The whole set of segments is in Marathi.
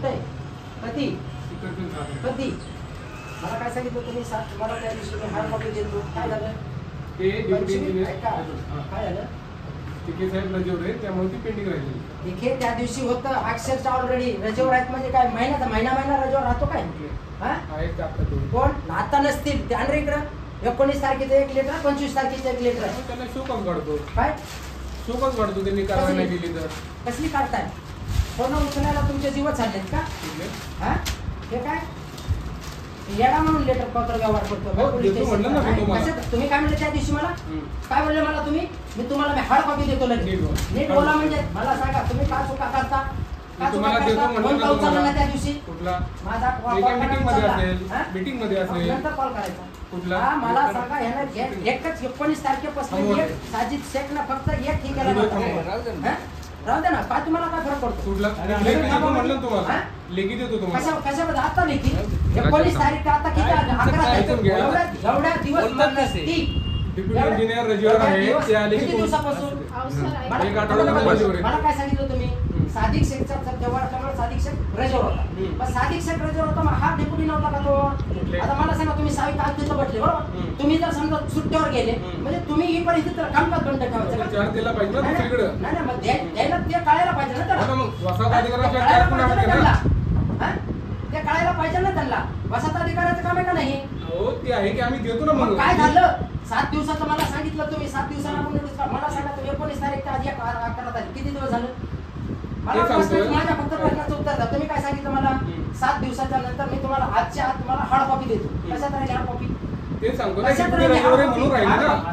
कुठे कधी कधी मला काय सांगितलं तुम्ही? मला त्या दिवशी मी हार्ड कॉपी देतो. काय झालं? काय झालं? तिके साहेब रजेवर आहे त्यामुळे ती पेंडिंग राहिली. तिके त्या दिवशी होतं अक्षरशः ऑलरेडी रजेवर आहेत म्हणजे काय महिना रजेवर राहतो काय? आहेत आता दोन. कोण आता नसतील ते आणरे इकडं. 19 तारखेचं एक लेटर 25 तारखेचं एक लेटर आहे. त्याला शोकच काढतो. काय शोकच काढतो त्यांनी कारवाई नाही केली तर. कसली काढताय? फोन उचलायला तुमचे जीवच चाललेत का? हे काय येडा म्हणून लेटर पत्र व्यवहार करतो. तुम्ही काय म्हणले त्या दिवशी मला? काय म्हणले मला तुम्ही? मी तुम्हाला हार्ड कॉपी देतो लगेच. नीट बोला म्हणजे मला सांगा तुम्ही काय चुका करता? त्या दिवशी माझा मीटिंग मध्ये असेल नंतर कॉल करायचा. मला सांगा ह्यानं एकच 19 तारखेपासून एक साजिद शेख ना फक्त एक ही केला. राहू दे ना. काय तुम्हाला काय फरक पडतो? म्हणलं तुम्हाला लेखी देतो तुम्हाला. कशाबद्दल आता लेखी 19 तारीख आता किती 11 एवढ्या दिवस डेप्युटी इंजिनियर रजेवर आहे ते आले की दिवसापासून मला काय सांगितलं तुम्ही? सादिक शेखचा जेव्हा सादिक शेख रजेवर होता. पण सादिक शेख रजेवर होता मग हा डेप्युटी नव्हता का तो? आता मला सांगा तुम्ही 6 तास तिथं बसले बरोबर. तुम्ही जर समजा सुट्टीवर गेले म्हणजे तुम्ही ही परिस्थिती कामकाज बंद ठेवायचं का? दिला पाहिजे ना दुसरीकडे. नाही मग द्यायला ते कळायला पाहिजे ना त्याला. ते कळायला पाहिजे ना त्यांना. वसाहत अधिकाऱ्याचं काम आहे का नाही? हो ते आहे की आम्ही देतो ना. मग काय झालं? 7 दिवसाचं मला सांगितलं तुम्ही. 7 दिवसांना मला सांगा तुम्ही 19 तारीख आधी 11 तारीख किती दिवस झालं? मला माझ्या फक्त प्रश्नाचं उत्तर द्या. तुम्ही काय सांगितलं मला? 7 दिवसाच्या नंतर मी तुम्हाला आजच्या आज तुम्हाला हार्ड कॉपी देतो. कशात राहिली हार्ड कॉपी? ते सांगतो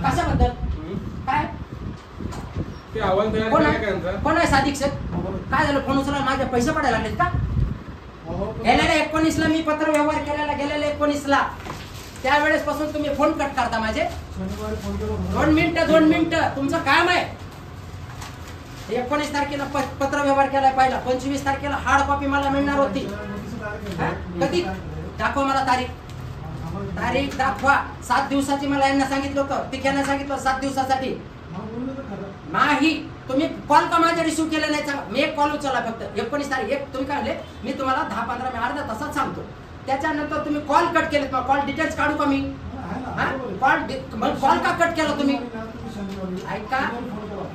कशाबद्दल? काय ते अहवाल तयार कोण आहे सादिक शेख? काय झालं? फोन उचलायला माझे पैसे पडायला लागलेत का? गेलेल्या 19 ला मी पत्र व्यवहार केलेला. गेलेल्या 19 ला त्यावेळेस पासून तुम्ही फोन कट करता माझे. 2 मिनिटं तुमचं काम आहे. 19 तारखेला पत्र व्यवहार केलाय पहिला. 25 तारखेला हार्ड कॉपी मला मिळणार होती. कधी दाखवा मला तारीख दाखवा. 7 दिवसाची मला यांना सांगितलं होतं. तिघांना सांगितलं 7 दिवसासाठी नाही. तुम्ही कॉल का माझ्या रिसिव्ह केले नाही? मी एक कॉल उचलला फक्त 19 तारीख. एक तुम्ही काय म्हणले मी तुम्हाला 10-15 मिनिट अर्धा तासात सांगतो. त्याच्यानंतर तुम्ही कॉल कट केलेत. मग कॉल डिटेल्स काढू का मी? कॉल का कट केला तुम्ही? ऐका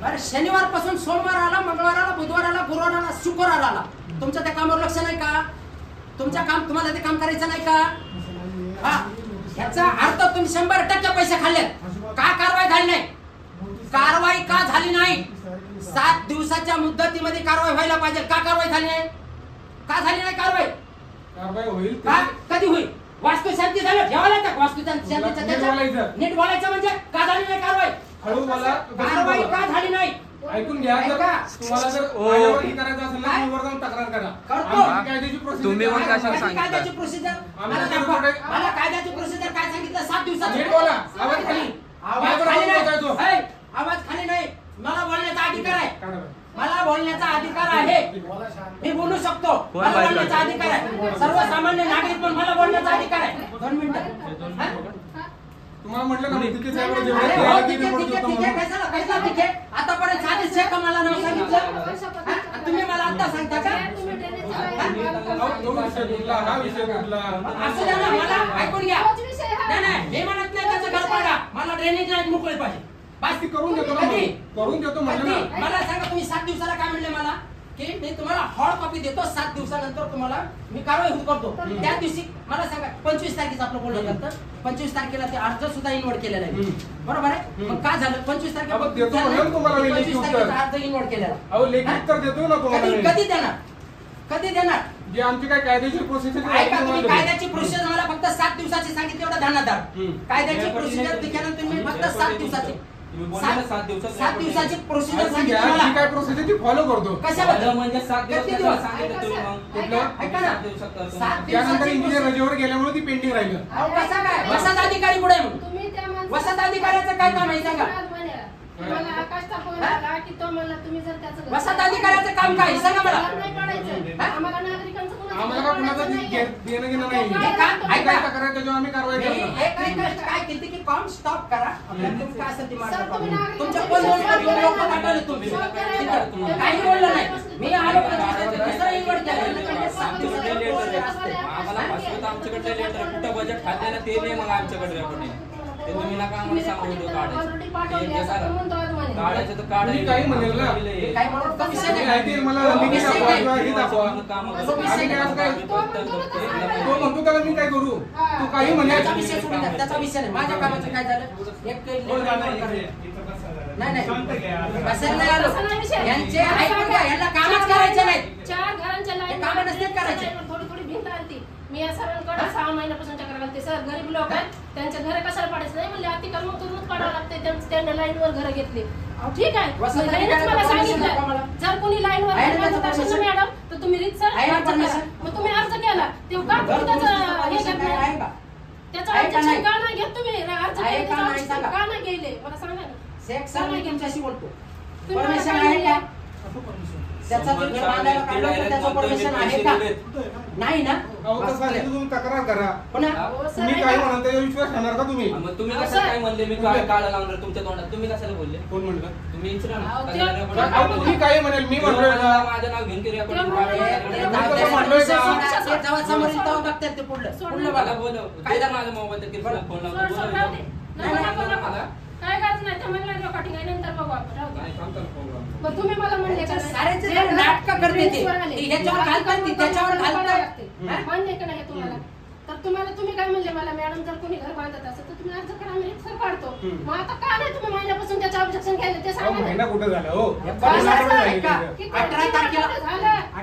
बरं. शनिवार पासून सोमवार आला, मंगळवार आला, बुधवार आला, गुरुवार आला, शुक्रवार आला. तुमचं त्या कामावर लक्ष नाही का? तुम्हाला ते काम करायचं नाही का? याचा अर्थ तुम्ही 100% पैसे खाल्लेत. का कारवाई झाली नाही? कारवाई का झाली नाही? 7 दिवसाच्या मुदतीमध्ये कारवाई व्हायला पाहिजे. का कारवाई झाली नाही? का झाली नाही कारवाई? कारवाई होईल का? कधी होईल? वास्तुशांती झालं ठेवायला का? वास्तुशांतीचं नीट बोलायचं म्हणजे का झाली नाही कारवाई? कारवाई का झाली नाही? ऐकून घ्या. तुम्हाला जर करायचं असेल ना वर जाऊन तक्रार करा. तुम्ही पण कशाला सांगितलं? कायद्याची प्रोसिजर मला कायद्याची प्रोसिजर काय सांगितलं? 7 दिवसाची. आवाज खाली. आवाज खाली नाही. मला बोलण्याचा अधिकार आहे. मला बोलण्याचा अधिकार आहे. मी बोलू शकतो. मला बोलण्याचा अधिकार आहे. सर्वसामान्य नागरिक पण मला बोलण्याचा अधिकार आहे. 2 मिनिटं. तुम्हाला म्हटलं ना आतापर्यंत सादिक शेख मला नाव सांगितलं. तुम्ही मला आता सांगता का? असं द्या ना. मला ऐकून घ्या. नाही मी म्हणत नाही त्याचं घर पाडा. मला ड्रेनेज लाईन मोकळे पाहिजे. बाकी करून देतो मला सांगा तुम्ही 7 दिवसाला काय म्हणले मला? की मी तुम्हाला हार्ड कॉपी देतो. 7 दिवसानंतर तुम्हाला मी कारवाई करतो. त्या दिवशी मला सांगा 25 तारखेचं आपलं बोलणं करतं. 25 तारखेला ते अर्ज सुद्धा इन्व्हर्ट केलेला आहे. बरोबर आहे. मग काय झालं? 25 तारखेला अर्ज इन्व्हर्ट केलेला. कधी देणार? जे आमची काय कायदेशीर प्रोसिजर ऐका तुम्ही कायद्याची प्रोसिजर मला फक्त 7 दिवसाची सांगितली. एवढं ध्यानात. कायद्याची प्रोसिजर दिल्यानंतर तुम्ही फक्त 7 दिवसाची 7 दिवसाची प्रोसिजर सांगितली मला. काय प्रोसिजर ती फॉलो करतो. कशाबद्दल? म्हणजे 7 दिवस सांगितलं तुम्ही. मग ऐका ना. त्यानंतर इंजिनियर रजेवर गेल्यामुळे ती पेंडिंग राहिलं. कसा काय? वसाहत अधिकारी पुढे म्हणून वसाहत अधिकाऱ्याचं काय काम आहे सांगा? वसाहत अधिकाऱ्याचं काम काय सांगा मला? आम्हाला का कुणाचं देणं घेणं नाही. आम्ही कारवाई करणार. काय केली की काम स्टॉप करा. काय असेल ते तुमच्या कोण लोक पाठवले तुम्ही काही बोललं नाही. मी आलो दुसरा इन्व्हर्ट केला. आमच्याकडे लेटर कुठं बजेट खाते ना ते नाही मग आमच्याकडे रेकॉर्डिंग ते तुम्ही नका आम्हाला सांगू व्हिडिओ काढायचं तर काढा तुम्ही काही म्हणेल ना काय म्हणून तो विषय नाही. माहिती मला लिंक दाखवा किंवा हे दाखवा तो म्हणतो त्याला मी काय करू तू काही म्हणे त्याचा विषय सोडून द्या, त्याचा विषय नाही. माझ्या कामाचं काय झालं एक नाही बसायला नाही आलो यांचे ऐकून घ्या यांना कामच करायचे नाहीत 4 घरांच्या लाईन कामं नसतील करायचे. थोडी थोडी भिंत आलती मी या सरांकडे 6 महिन्यापासून चक्र घालते सर गरीब लोक आहेत त्यांच्या घरे कशाला पाडायचं नाही म्हणले अतिक्रमण करूनच पाडावं लागते त्यांना लाईनवर घरं घेतली ठीक आहे मला सांगितलं जर कोणी लाईनवर असेल ना मॅडम तर तुम्ही रीतसर अर्ज करा मग तुम्ही अर्ज केला तेव्हा का तुम्ही त्याचं हे करणार त्याचं objection का नाही घेत तुम्ही अर्ज का नाही गेले मला सांगा ना शेख सर मी तुमच्याशी बोलतो परमिशन आहे का त्याचा जो घर बांधायला काढलं तर त्याचं परमिशन आहे का नाही ना तुम्ही तक्रार करा पुन्हा तुम्ही काय म्हणता त्याच्यावर विश्वास ठेवणार का तुम्ही मग तुम्ही कसं काय म्हणले मी काय काढा लावणार तुमच्या तोंडात तुम्ही कशाला बोलले कोण म्हणलं तुम्ही इन्सिडेंट तुम्ही काय म्हणाल मी म्हणलोय ना माझं नाव घेऊन केली आपण जेव्हा समोर येईल तेव्हा बघतात ते पुढलं मला बोलव काय माझा मोबाईल फोन लावतो काय गरज नाही तर म्हणलं रेकॉर्डिंग आहे नंतर बघू आपण मग तुम्ही मला म्हणले का सारे नाटक करते ते ह्याच्यावर घालतात त्याच्यावर घालतात मान्य का नाही तुम्हाला तर तुम्ही काय म्हणले मला मॅडम जर कोणी घर बांधत असेल तर तुम्ही अर्ज करा आम्ही सर काढतो मग आता का नाही तुम्ही महिन्यापासून त्याचं ऑब्जेक्शन केलं ते सांगा महिना कुठं झाला हो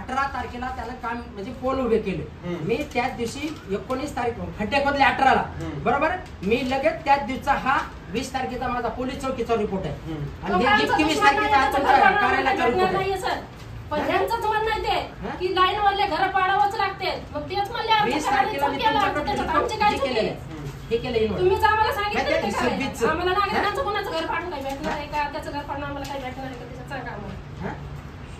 18 तारखेला त्याला काम म्हणजे पोल उभे केले मी त्याच दिवशी 19 तारीख खड्डे खोदले 18ला बरोबर मी लगेच त्याच दिवसा हा 20 तारखेचा माझा पोलीस चौकीचा रिपोर्ट आहे आणि 21 तारखेचा कार्यालयाचा रिपोर्ट आहे पण त्यांचंच म्हणणं आहे ते की लाईन वरले घर पाडावंच लागते मग तेच म्हणले 20 तारखेला मी तुमच्याकडे आमचे काय केलेलं हे केलं तुम्हीच आम्हाला सांगितलं आम्हाला नागरिकांचं कोणाचं घर पाडून काय भेटणार आहे का त्याचं घर पाडणं आम्हाला काय भेटणार आहे का त्याच्यात सांगा आम्हाला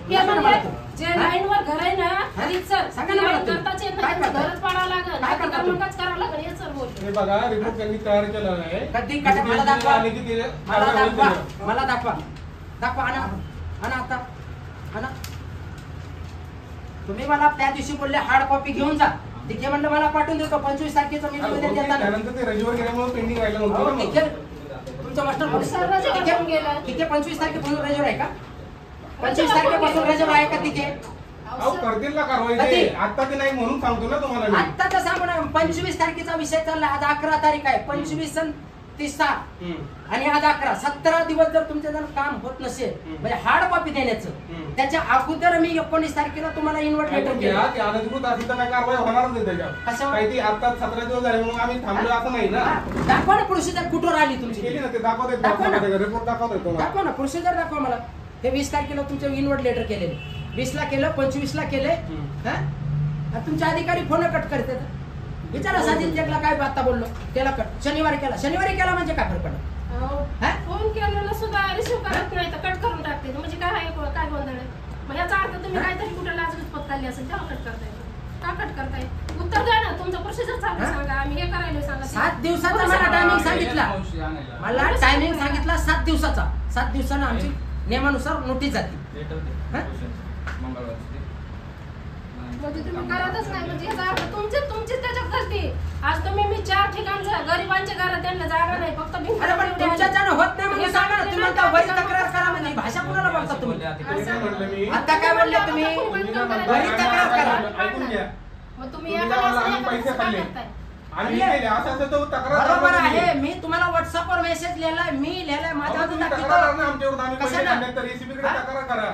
हे म्हणजे जे लाईन वर घर आहे ना रीतसर करताच येत नाही घरच पाडावं लागेल अतिक्रमणच करावं लागेल हे सर बोलतो हे बघा रिपोर्ट त्यांनी तयार केला आहे कधी मला दाखवा आणा आता आणा तुम्ही मला त्या दिवशी बोलले हार्ड कॉपी घेऊन जा तिथे म्हणलं मला पाठवून देतो 25 तारखेचा मी त्यानंतर ते रजिस्टर केल्यामुळे पेंडिंग राहिलं होतं तुमचं मास्टर तिथे 25 तारखेपासून रजिस्टर आहे का 25 तारखेपासून रजिस्टर आहे का तिथे करतील ना कारवाई आता ते नाही म्हणून सांगतो ना तुम्हाला आता तर सांगू ना 25 तारखेचा विषय चालला आज 11 तारीख आहे 25 सन 30 आणि आज 11 17 दिवस जर तुमचं जर काम होत नसेल म्हणजे हार्ड कॉपी देण्याचं त्याच्या अगोदर मी 19 तारखेला तुम्हाला इन्व्हर्ट लेटर केलं अनधिकृत असेल तर काय कारवाई होणारच नाही त्याच्यावर काही ती आता 17 दिवस झाले म्हणून आम्ही थांबलो असं नाही ना दाखवा ना प्रोसिजर कुठवर आली तुमची केली ना ते दाखवते रिपोर्ट दाखवतोय दाखवा ना प्रोसिजर दाखवा मला हे 20 तारखेला तुमचं इन्व्हर्ट लेटर केलेलं 20 ला केलं 25 ला केले तुमचे अधिकारी फोन कट करतात विचारा साजिद जगला काय आता बोललो त्याला कट शनिवारी केला म्हणजे काय फरक पडला फोन केलेला सुद्धा रिसिव्ह करत नाही तर कट करून टाकते म्हणजे काय गोंधळ आहे मग याचा अर्थ तुम्ही काहीतरी कुठे लाचलुचपत खाल्ली असेल तेव्हा कट करताय का कट करताय उत्तर द्या ना तुमचा प्रोसिजर चालू सांगा आम्ही हे करायला सांगा 7 दिवसाचा मला टायमिंग सांगितला मला टायमिंग सांगितला 7 दिवसाचा 7 दिवसानं आमची नियमानुसार नोटीस जाते म्हणजे तुम्ही करतच नाही म्हणजे याचा अर्थ तुमचीच त्याच्यात गलती आज तुम्ही मी 4 ठिकाणचं गरिबांच्या घरात त्यांना जागा नाही फक्त तुमच्याच्यानं होत नाही म्हणजे सांगा ना तुम्ही आता वरी तक्रार करा म्हणजे भाषा कुणाला बोलता तुम्ही आता काय बोलले तुम्ही वरी तक्रार करा मग तुम्ही पैसे खाल्ले बरोबर आहे मी तुम्हाला व्हॉट्सअपवर मेसेज लिहिलाय मी लिहिलाय माझ्या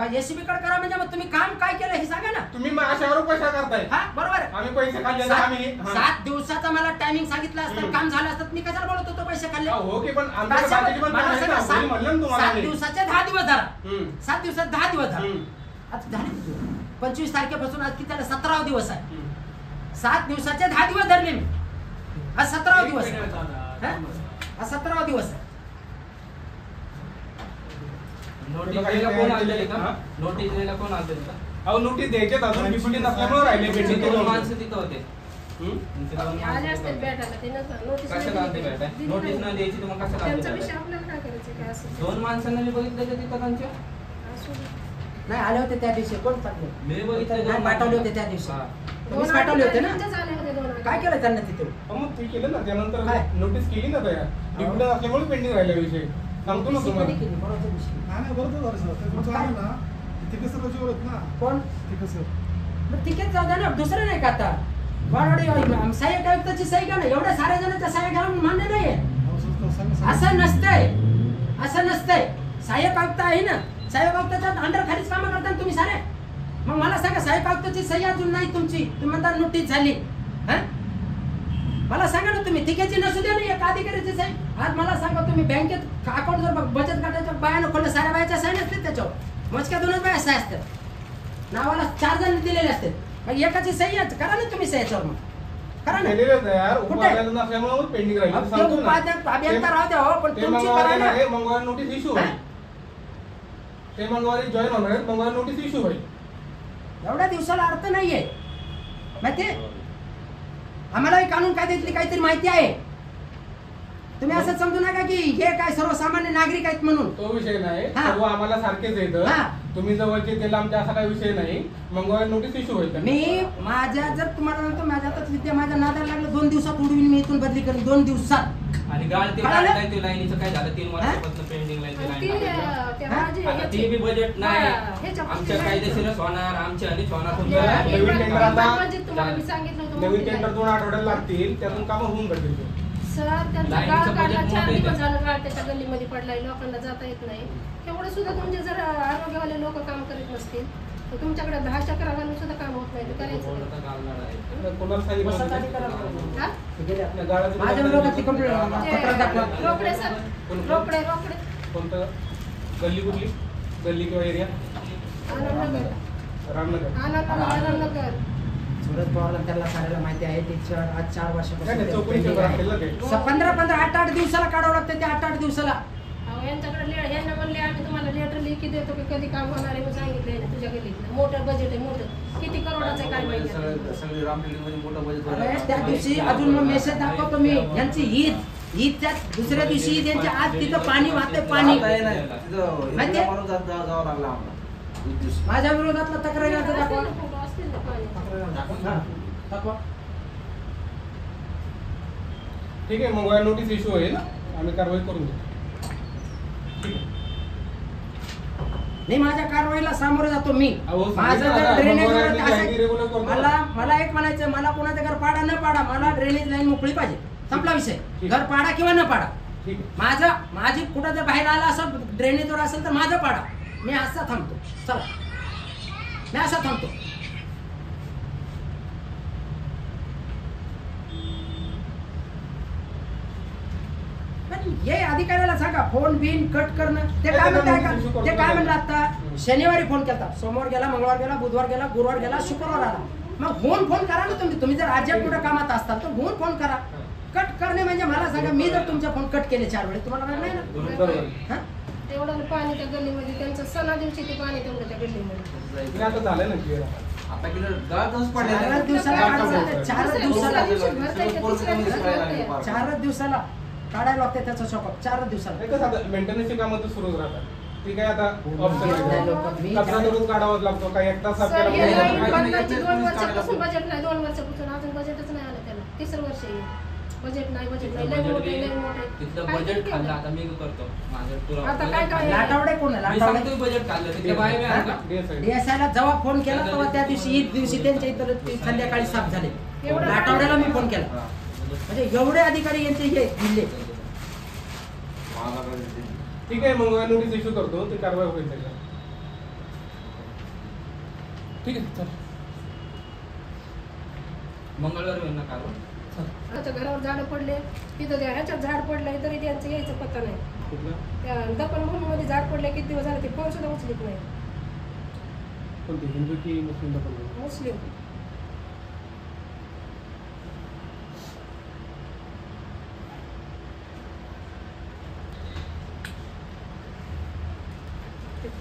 एसीबी कडे करा म्हणजे मग तुम्ही काम काय केलं हे सांगा ना तुम्ही अशावर पैसा करताय बरोबर आम्ही पैसे खाल्ले आम्ही 7 दिवसाचा मला टायमिंग सांगितलं असतं काम झालं असतं मी कशाला बोलत होतो पैसे खाल्ले हो की पण 7 दिवसाचे 10 दिवस झाला 7 दिवसात 10 दिवस झाला आता झाले 25 तारखेपासून आज किती 17 दिवस आहे 7 दिवसाचे 10 दिवस धरले मी आज 17 दिवस आहे आज 17 दिवस आहे नोटीस द्यायला कोण आलेले का नोटीस द्यायला कोण आलेले का अहो नोटीस द्यायचे अजून डिप्युटी नसल्यामुळे राहिले पेंडिंग दोन माणसं तिथं होते आले असतील भेटायला ते नोटीस नोटीस न द्यायची तुम्हाला कसं त्यांचा विषय आपल्याला काय करायचं काय असं दोन माणसांना मी बघितलं तिथं त्यांच्या नाही आले होते त्या दिवशी कोण पाठवले मी बघितलं पाठवले होते त्या दिवशी तुम्हीच पाठवले होते ना? त्यांच्याच आले होते 2 वेळा. काय केलं त्यांना तिथे? मग ते केलं ना त्यानंतर काय? नोटीस केली ना तयार डिप्युटी असल्यामुळे पेंडिंग राहिला विषय सांगतो ना तुम्हाला. कधी केली? परवाच्या दिवशी. नाही बरोबर झालं सर ते तुमचं आहे ना ते कसं कशी ओळख ना कोण? ते कसं मग तिकीट जाऊ द्या ना, दुसरं नाही का आता वाडवाडी सहाय्यक आयुक्ताची सही का नाही? एवढ्या साऱ्या जणांच्या सह्या घ्यायला मान्य नाहीये. असं नसतंय, असं नसतंय. सहाय्यक आयुक्त आहे ना, सहाय्यक आयुक्ताच्या अंडर खालीच कामं करता ना तुम्ही सारे. मग मला सांगा, सहाय्यक आयुक्ताची सही अजून नाही तुमची, तुम्ही म्हणता नोटीस झाली. मला सांगा ना, तुम्ही तिकीटची नसू द्या ना एक अधिकाऱ्याची सही. आज मला सांगा, तुम्ही बँकेत अकाउंट जर बचत गटाच्या बायानं खोललं, साऱ्या बायाच्या सह्या नसतील त्याच्यावर, मोजक्या 2 बाया सह्या असतात, नावाला 4 जण दिलेले असतात. मग एकाची सही करा ना तुम्ही सह्याच्यावर, मग करा ना. केलेलं तयार कुठे? उपाध्याय नसल्यामुळे पेंडिंग राहिलं ते सांगतो ना. उपाध्याय अभियंता राहू द्या हो, पण ते तुमची करा मंगळवारी ना. आहे, मंगळवारी नोटीस इश्यू होईल. ते मंगळवारी जॉईन होणार आहेत, मंगळवारी नोटीस इश्यू होईल. एवढ्या दिवसाला अर्थ नाहीये माहितीये. आम्हाला कानून कायद्यातली काहीतरी माहिती आहे. तुम्ही असं समजू नका की हे काय सर्वसामान्य नागरिक आहेत म्हणून. तो विषय नाही, हा. सर्व आम्हाला सारखेच येतं. हा. तुम्ही जवळचे त्याला आमच्या असा काही विषय नाही. मंगळवारी नोटीस इश्यू होईल. मी माझ्या जर तुम्हाला म्हणतो माझ्या हातात विद्या माझ्या नादाला लागलं 2 दिवसात उडवीन मी इथून बदली करेन 2 दिवसात. आणि गाळ ते कळालं? काढलाय ते लाईनीचं काय झालं 3 वर्षापासून पेंडिंग लाईन आणि ते ते, लाईन त्या हा? माझे आता ह्याचे- ते बी बजेट नाही हा, ह्याच्या आमच्या कायदेशीरच होणार आमच्या आणि होणार आपल्या तुमच्या नवीन एक टेंडर आता- बजेट तुम्हाला मी सांगितलं होतं नवीन मोठी टेंडर लाईन. 2 आठवड्यात लागतील, त्यातून कामं होऊन जातील. सर त्यांचा लाईनीचं गाळ बजेट काढला 4 मोठं आहे. दिवस झालं गाळ त्याच्या गल्लीमध्ये पडलाय लोकांना जाता येत नाही. तेवढं सुद्धा तुमचे जर आरोग्यवाले लोक काम करीत नसतील तर तुमच्याकडे 10 चक्रा घालून सुद्धा काम होत नाही. तर करायचं काय? तर कोणाला सांगितलं वसंत होतं? अधिकाऱ्याला हा? आपल्या गाळाचं माझ्या विरोधात ती कंप्लेंट पत्र दाखवा. ते रोकडे सर रोकडे रोकडे कोणतं गल्ली कुठली गल्ली किंवा एरिया? आनंदनगर रामनगर. आनंदनगर सुरत पवारला त्याला साऱ्याला माहिती आहे. ते आज 4 काय नाही, चौकशी वर्षापासून करा, केलं ते. 15 8 दिवसाला काढावं लागतं. ते 8 दिवसाला अहो, यांच्याकडे यांना म्हणले आम्ही तुम्हाला लेटर लिखी देतो की कधी काम होणार आहे. सांगितलंय ना तुझ्या गल्लीत मोठं बजेट आहे. मोठं किती करोडाचं आहे काय माहिती आता. सगळे रामटेकडीमध्ये मोठं बजेट अरे त्या दिवशी अजून मग मेसेज दाखवतो मी. यांची ईदच्या दुसऱ्या दिवशी ईद यांच्या आज तिथं पाणी वाहते पाणी. माहितीये? जावं लागलं आम्हाला एक दिवस. माझ्या विरोधातला तक्रार अर्ज दाखवा. असतील ना फोटो, असतील ना पाणी. हा, दाखवा. ठीक आहे, मंगळवारी नोटीस इश्यू होईल, आम्ही कारवाई करून घेऊ. ठीक आहे. नाही माझ्या कारवाईला सामोरं जातो मी. अहो, माझं सांगितलं जर ना, ड्रेनेज मंगळवारी असं- लाईनी रेग्युलर करतो. मला एक म्हणायचं, मला कोणाचं घर पाडा न पाडा, मला ड्रेनेज लाईन मोकळी पाहिजे. संपला विषय. ठीक. घर पाडा किंवा न पाडा, ठीक आहे. माझी कुठं जर बाहेर आला असं ड्रेनेजवर असेल तर माझं पाडा. मी असा थांबतो. चला, मी असा थांबतो. पण हे अधिकाऱ्याला सांगा फोन बिन कट करणं. ते काय म्हणताय का? ते काय म्हणलं आता शनिवारी फोन केला, सोमवार गेला, मंगळवार गेला, बुधवार गेला, गुरुवार गेला, शुक्रवार आला. मग होऊन फोन करा ना तुम्ही जर अर्जंट कुठं कामात असताल तर होऊन फोन करा. कट करणे म्हणजे मला सांगा, मी जर तुमचा फोन कट केले 4 वेळेस तुम्हाला राग नाही ना? बरोबर. हा? तेवढं पाणी त्या गल्लीमध्ये त्यांचं सणा दिवशी ते पाणी तेवढं त्या गल्लीमध्ये. नाही, आता झालंय ना क्लिअर. आता किती गाळच पडले 4 दिवसाला काढायचं. 4 दिवसाला दिवसाला 4 दिवसाला काढायला लागते त्याचा शॉप. 4 दिवसाला. नाही, कसं आता मेंटेनन्सची कामं तर सुरूच राहतात. ठीक आहे, आता ऑप्शन नाही, आहे. लोकं- मी कचरा काय- करून काढावाच लागतो. काही 1 तास सर, हे आपल्याला लाईन नाही, बंदाची नाही, 2 नाही, वर्षापासून नाही, बजेट नाही. 2 वर्षापासून अजून बजेटच नाही आलं त्याला. 3रं वर्ष येईल. बजेट नाही लय मोठे लय मोठे. तिथलं काय बजेट केलं? खाल्लं आता मी करतो माझं पुरावा. आता काय काय? लाटावडे कोण आहे? मी लाटावडे सांगतोय बजेट खाल्लं तिथे बाहेर आहे का? DSI. DSI ला जेव्हा फोन केला तेव्हा त्या दिवशी ईद दिवशी त्यांच्या इतर ते संध्याकाळी साफ झाले. एवढं लाटावड्याला मी फोन केला. म्हणजे एवढे अधिकारी यांचे हे जिल्हे. ठीक आहे, मंगळवारी नोटीस इश्यू करतो, ती कारवाई होईल त्याच्यावर. ठीक आहे, चल. मंगळवार होईल ना कारवाई. त्याच्या घरावर झाड पडले, तिथं त्या ह्याच्यात झाड पडलंय तरी त्यांचं यायचं पत्ता नाही. कुठला? त्या दफन भूमीमध्ये झाड पडले किती दिवस झाले ते फोन सुद्धा उचलत नाही. कोणती हिंदू की मुस्लिम दाखवलं? मुस्लिम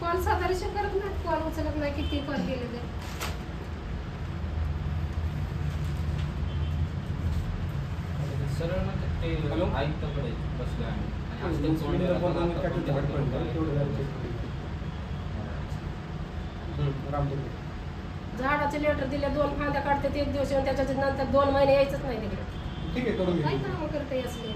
कॉल साधा रिसिव्ह करत नाही, कॉल उचलत नाही, किती कॉल केले ते. सरळ ना ते हॅलो? आयुक्ताकडे बसले आम्ही आणि आज ते मुस्लिम कोण दाखवलं, मी काय ते झाड पडलं, तेवढं झालं check करू. रामटेक. झाडाचे लेटर दिले 2 फांद्या काढते 1 दिवस येऊन त्याच्या नंतर 2 महिने यायचंच नाही तिकडे ठीक आहे करून काय घे काम करते असले